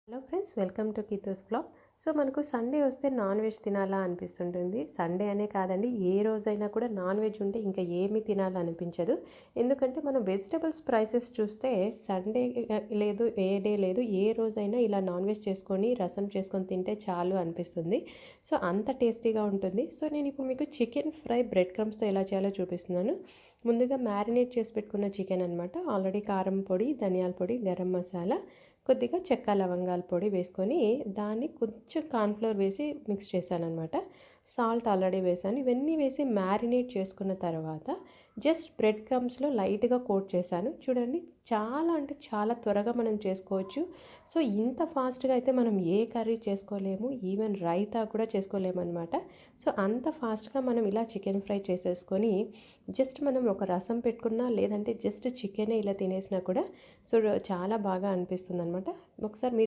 Hello friends, welcome to కీతోస్ blog. So మనకు Sunday వస్తే నాన్ వెజ్ తినాలా అనిపిస్తుంటుంది. సండే అనే కాదండి, ఏ రోజైనా కూడా నాన్ వెజ్ ఉంటే ఇంకా ఏమీ తినాలనిపించదు. ఎందుకంటే మనం వెజిటబుల్స్ ప్రైసెస్ చూస్తే సండే లేదు, ఏ డే లేదు, ఏ రోజైనా ఇలా నాన్ వెజ్ చేసుకొని రసం చేసుకొని తింటే చాలు అనిపిస్తుంది. సో అంత టేస్టీగా ఉంటుంది. సో నేను ఇప్పుడు మీకు చికెన్ ఫ్రై బ్రెడ్ క్రమ్స్తో ఎలా చేయాలో చూపిస్తున్నాను. ముందుగా మ్యారినేట్ చేసి పెట్టుకున్న చికెన్ అనమాట. ఆల్రెడీ కారం పొడి, ధనియాల పొడి, గరం మసాలా, కొద్దిగా చెక్క లవంగాల పొడి వేసుకొని దాన్ని కొంచెం కార్న్‌ఫ్లోర్ వేసి మిక్స్ చేశాననమాట. సాల్ట్ ఆల్రెడీ వేసాను. ఇవన్నీ వేసి మ్యారినేట్ చేసుకున్న తర్వాత జస్ట్ బ్రెడ్ క్రమ్స్‌లో లైట్‌గా కోట్ చేశాను. చూడండి, చాలా అంటే చాలా త్వరగా మనం చేసుకోవచ్చు. సో ఇంత ఫాస్ట్‌గా అయితే మనం ఏ కర్రీ చేసుకోలేము. ఈవెన్ రైతా కూడా చేసుకోలేమనమాట. సో అంత ఫాస్ట్‌గా మనం ఇలా చికెన్ ఫ్రై చేసేసుకొని జస్ట్ మనం ఒక రసం పెట్టుకున్నా, లేదంటే జస్ట్ చికెనే ఇలా తినేసినా కూడా సో చాలా బాగా అనిపిస్తుందనమాట. ఒకసారి మీరు